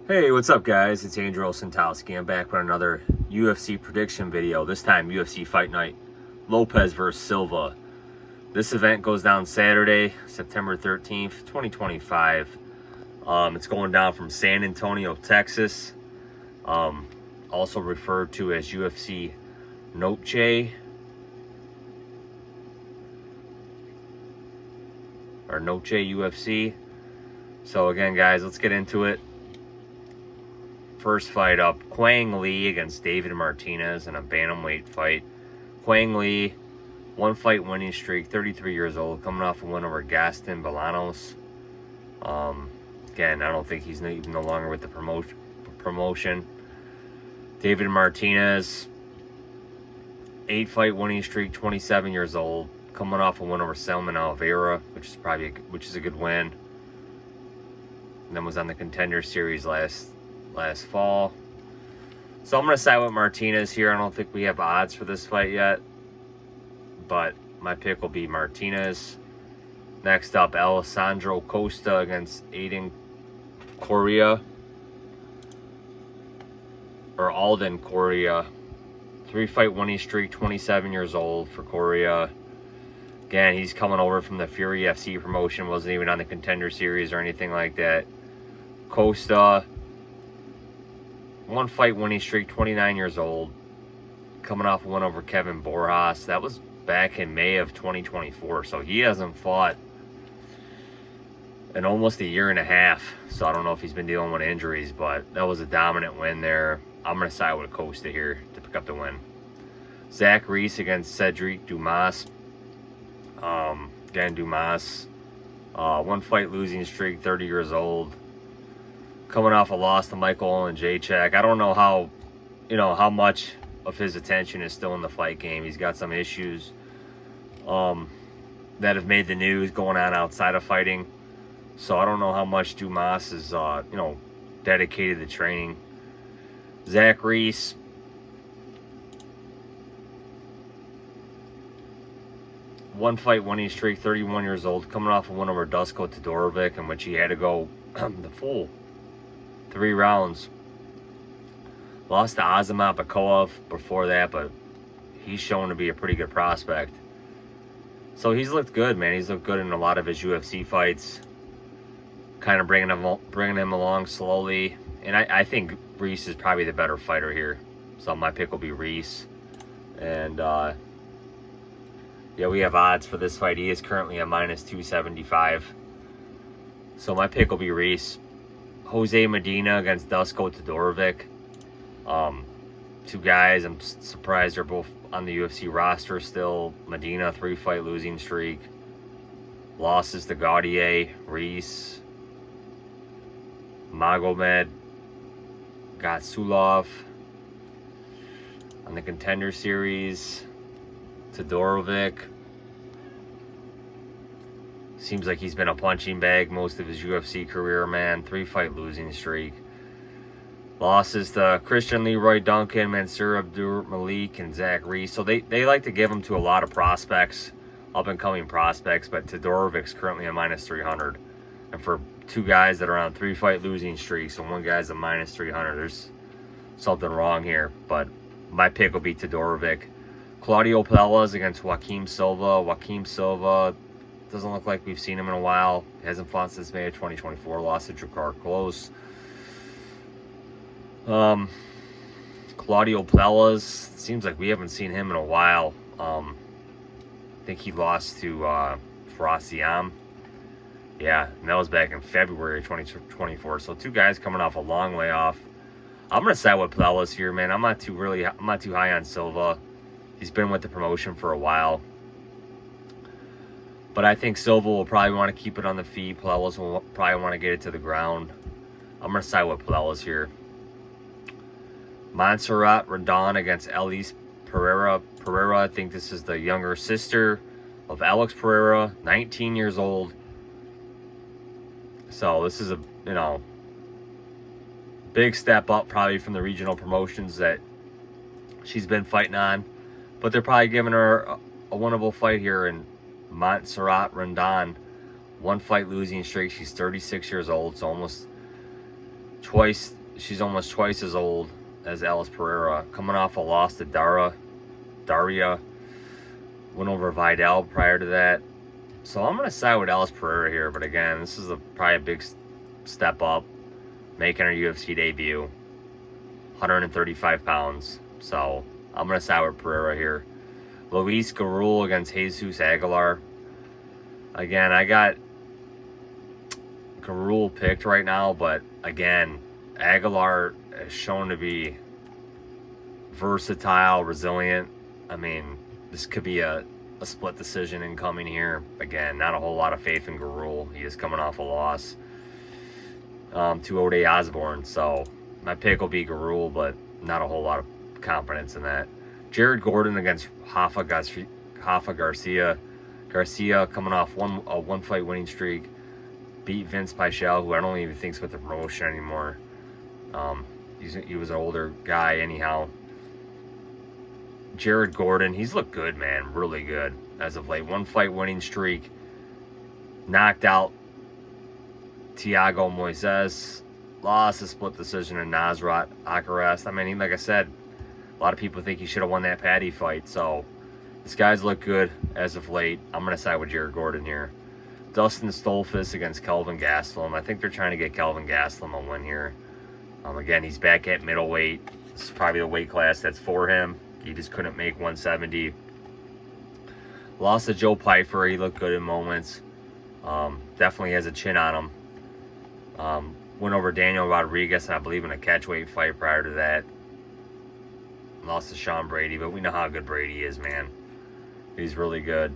Hey, what's up guys? It's Andrew Santowski. I'm back with another UFC prediction video. This time UFC Fight Night, Lopes versus Silva. This event goes down Saturday, September 13th, 2025. It's going down from San Antonio, Texas. Also referred to as UFC Noche. Or Noche UFC. So again guys, let's get into it. First fight up, Quang Lee against David Martinez in a bantamweight fight. Quang Lee, one fight winning streak, 33 years old, coming off a win over Gastelum. Again, I don't think he's even no longer with the promotion. David Martinez, 8-fight winning streak, 27 years old, coming off a win over Salman Oliveira, which is a good win. And then was on the Contender Series last fall. So I'm going to side with Martinez here. I don't think we have odds for this fight yet, but my pick will be Martinez. Next up, Alessandro Costa against Alden Correa. 3-fight winning streak, 27 years old for Correa. Again, he's coming over from the Fury FC promotion, wasn't even on the Contender Series or anything like that. Costa, 1-fight winning streak, 29 years old, coming off a win over Kevin Borjas. That was back in May of 2024, so he hasn't fought in almost a year and a half. So I don't know if he's been dealing with injuries, but that was a dominant win there. I'm going to side with Costa here to pick up the win. Zach Reese against Cedric Dumas. Again, Dumas, 1-fight losing streak, 30 years old, coming off a loss to Michael and Jacek. I don't know how much of his attention is still in the fight game. He's got some issues that have made the news going on outside of fighting. So I don't know how much Dumas is dedicated to training. Zach Reese, 1-fight winning streak, 31 years old, coming off a win over Todorovic, in which he had to go the full 3 rounds. Lost to Azamat Bakov before that, but he's shown to be a pretty good prospect. So he's looked good, man. He's looked good in a lot of his UFC fights. Kind of bringing him along slowly. And I think Reese is probably the better fighter here. So my pick will be Reese. And yeah, we have odds for this fight. He is currently a -275. So my pick will be Reese. Jose Medina against Dusko Todorovic. 2 guys, I'm surprised they're both on the UFC roster still. Medina, 3-fight losing streak. Losses to Gaudier, Reese, Magomed, Gatsulov. On the Contender Series, Todorovic. Seems like he's been a punching bag most of his UFC career, man. 3-fight losing streak. Losses to Christian Leroy Duncan, Mansour Abdur Malik, and Zach Reese. So they like to give him to a lot of prospects, up-and-coming prospects, but Todorovic's currently a -300. And for 2 guys that are on 3-fight losing streaks and 1 guy's a -300, there's something wrong here. But my pick will be Todorovic. Claudio Puelles against Joaquim Silva. Joaquim Silva doesn't look like we've seen him in a while. He hasn't fought since May of 2024. Lost to Drakkar Klose. Claudio Puelles, seems like we haven't seen him in a while. I think he lost to Farasiam. Yeah, and that was back in February 2024. So 2 guys coming off a long way off. I'm gonna side with Puelles here, man. I'm not too high on Silva. He's been with the promotion for a while. But I think Silva will probably want to keep it on the feet. Puelles will probably want to get it to the ground. I'm going to side with Puelles here. Montserrat Rodon against Elise Pereira. Pereira, I think this is the younger sister of Alex Pereira, 19 years old. So this is a, big step up probably from the regional promotions that she's been fighting on. But they're probably giving her a winnable fight here. And Montserrat Rodon, 1-fight losing streak. She's 36 years old, so almost She's almost twice as old as Alice Pereira. Coming off a loss to Daria. Went over Vidal prior to that. So I'm going to side with Alice Pereira here. But again, this is probably a big step up. Making her UFC debut. 135 pounds. So I'm going to side with Pereira here. Luis Garul against Jesus Aguilar. Again, I got Garul picked right now. But again, Aguilar is shown to be versatile, resilient. I mean, this could be a split decision incoming here. Again, not a whole lot of faith in Garul. He is coming off a loss to Ode Osborne. So my pick will be Garul, but not a whole lot of confidence in that. Jared Gordon against Rafa Garcia. Garcia coming off a one-fight winning streak. Beat Vince Pichel, who I don't even think's with the promotion anymore. He was an older guy anyhow. Jared Gordon, he's looked good, man. Really good as of late. One-fight winning streak. Knocked out Thiago Moises. Lost a split decision in Nasrat Akaras. I mean, like I said, a lot of people think he should have won that Paddy fight. So, this guy's looked good as of late. I'm going to side with Jared Gordon here. Dustin Stolfus against Kelvin Gastelum. I think they're trying to get Kelvin Gastelum a win here. Again, he's back at middleweight. This is probably the weight class that's for him. He just couldn't make 170. Lost to Joe Pyfer. He looked good in moments. Definitely has a chin on him. Went over Daniel Rodriguez, I believe, in a catchweight fight prior to that. Lost to Sean Brady, but we know how good Brady is, man. He's really good.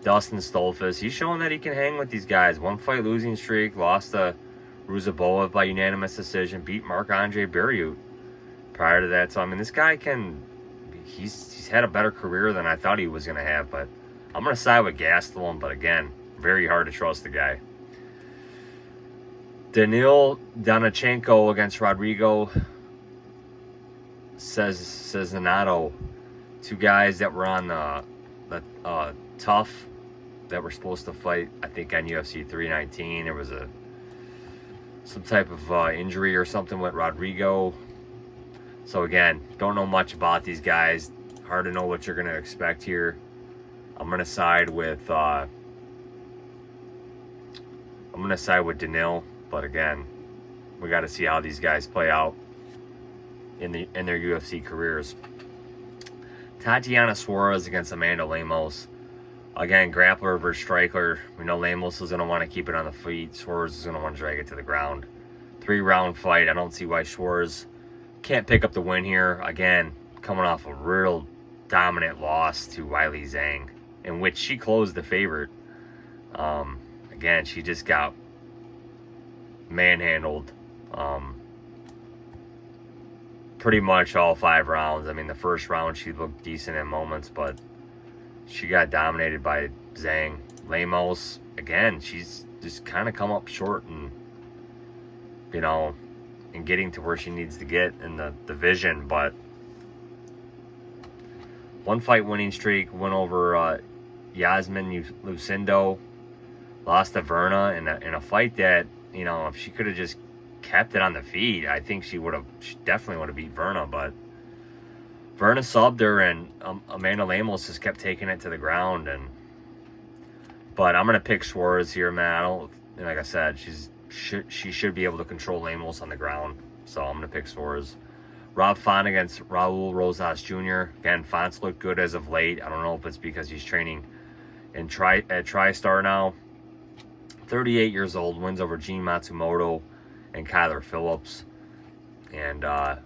Dustin Stolfus, he's showing that he can hang with these guys. One-fight losing streak. Lost to Ruzaboa by unanimous decision. Beat Marc-Andre Barriot prior to that. So, I mean, this guy can... He's had a better career than I thought he was going to have, but I'm going to side with Gastelum, but again, very hard to trust the guy. Danil Donchenko against Rodrigo Cezinado. Two guys that were on the tough that were supposed to fight, I think, on UFC 319. There was some type of injury or something with Rodrigo. So again, don't know much about these guys. Hard to know what you're going to expect here. I'm going to side with Danil, but again, we got to see how these guys play out in their UFC careers. Tatiana Suarez against Amanda Lemos. Again, grappler versus striker. We know Lemos is going to want to keep it on the feet. Suarez is going to want to drag it to the ground. 3-round fight. I don't see why Suarez can't pick up the win here. Again, coming off a real dominant loss to Weili Zhang, in which she closed the favorite. Again, she just got manhandled pretty much all 5 rounds. I mean, the first round she looked decent in moments, but she got dominated by Zhang. Lemos, again, she's just kind of come up short and, you know, in getting to where she needs to get in the division. But one-fight winning streak, went over Yasmin Lucindo, lost to Verna in a fight that, you know, if she could have just kept it on the feet, I think she definitely would have beat Verna. But Verna subbed her, and Amanda Lemos just kept taking it to the ground. But I'm gonna pick Suarez here, man. Like I said, she should be able to control Lemos on the ground. So I'm gonna pick Suarez. Rob Font against Raul Rosas Jr. Again, Font's looked good as of late. I don't know if it's because he's training at TriStar now. 38 years old, wins over Gene Matsumoto and Kyler Phillips. And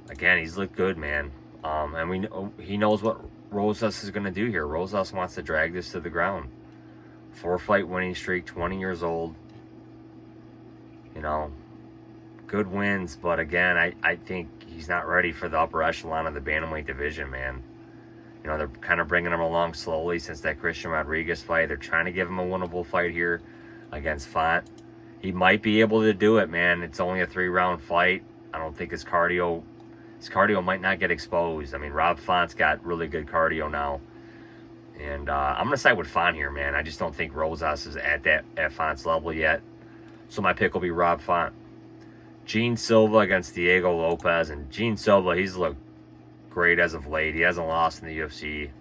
again, he's looked good, man. And he knows what Rosas is going to do here. Rosas wants to drag this to the ground. 4-fight winning streak, 20 years old. You know, good wins, but again, I think he's not ready for the upper echelon of the bantamweight division, man. You know, they're kind of bringing him along slowly since that Christian Rodriguez fight. They're trying to give him a winnable fight here against Font. He might be able to do it, man. It's only a 3-round fight. I don't think his cardio might not get exposed. I mean, Rob Font's got really good cardio now. And I'm going to side with Font here, man. I just don't think Rosas is at Font's level yet. So my pick will be Rob Font. Gene Silva against Diego Lopes. And Gene Silva, he's looked great as of late. He hasn't lost in the UFC.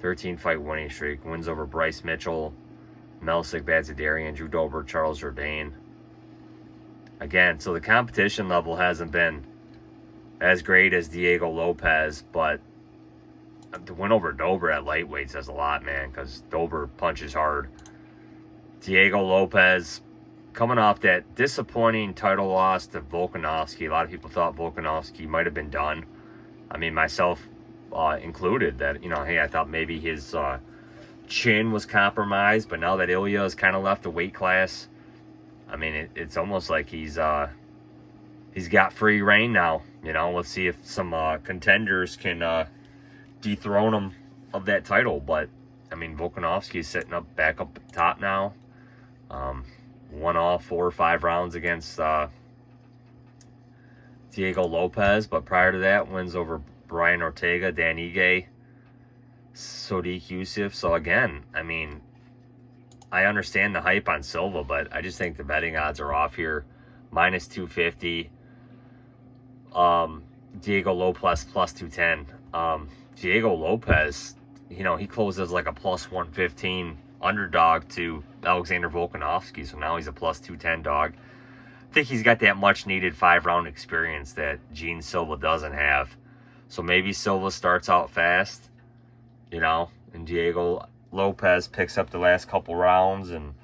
13-fight winning streak. Wins over Bryce Mitchell, Melsik Badzadarian, Drew Dober, Charles Jourdain. Again, so the competition level hasn't been as great as Diego Lopes, but to win over Dober at lightweight says a lot, man, because Dober punches hard. Diego Lopes coming off that disappointing title loss to Volkanovski. A lot of people thought Volkanovski might have been done. I mean, myself included, that, you know, hey, I thought maybe his chin was compromised, but now that Ilya has kind of left the weight class, I mean, it's almost like he's got free reign now. You know, let's see if some contenders can dethrone him of that title. But I mean, Volkanovski is sitting back up top now. Won all 4 or 5 rounds against Diego Lopes, but prior to that, wins over Brian Ortega, Dan Ige, Sodiq Yusuff. So again, I mean, I understand the hype on Silva, but I just think the betting odds are off here. Minus 250. Diego Lopes plus 210. Diego Lopes, you know, he closes like a plus 115 underdog to Alexander Volkanovski, so now he's a plus 210 dog. I think he's got that much needed 5-round experience that Gene Silva doesn't have. So maybe Silva starts out fast, you know, and Diego Lopes picks up the last couple rounds, and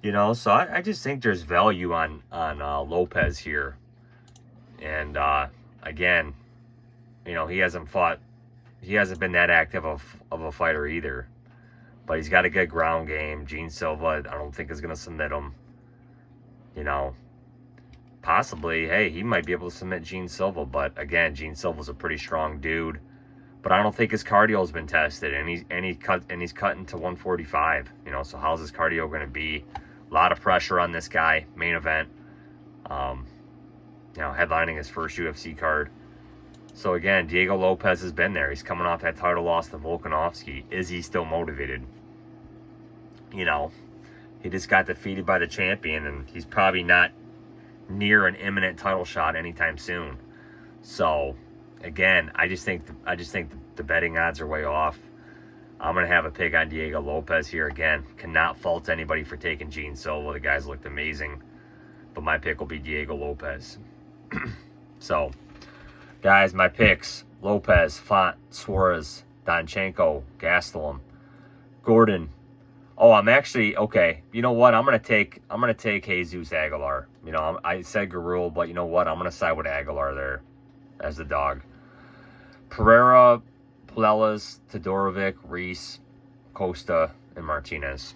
you know, so I just think there's value on Lopes here. And again, you know, he hasn't been that active of a fighter either, but he's got a good ground game. Gene Silva, I don't think is going to submit him. You know, possibly, hey, he might be able to submit Gene Silva, but again, Gene Silva's a pretty strong dude. But I don't think his cardio's been tested, and he's cutting to 145. You know, so how's his cardio going to be? A lot of pressure on this guy. Main event. You know, headlining his first UFC card. So again, Diego Lopes has been there. He's coming off that title loss to Volkanovski. Is he still motivated? You know, he just got defeated by the champion, and he's probably not near an imminent title shot anytime soon. So again, I just think the betting odds are way off. I'm going to have a pick on Diego Lopes here again. Cannot fault anybody for taking Gene Silva. The guys looked amazing. But my pick will be Diego Lopes. So, guys, my picks: Lopes, Font, Suarez, Donchenko, Gastelum, Gordon. Oh, I'm actually okay. You know what? I'm gonna take Jesus Aguilar. You know, I said Garul, but you know what? I'm gonna side with Aguilar there as the dog. Pereira, Puelles, Todorovic, Reese, Costa, and Martinez.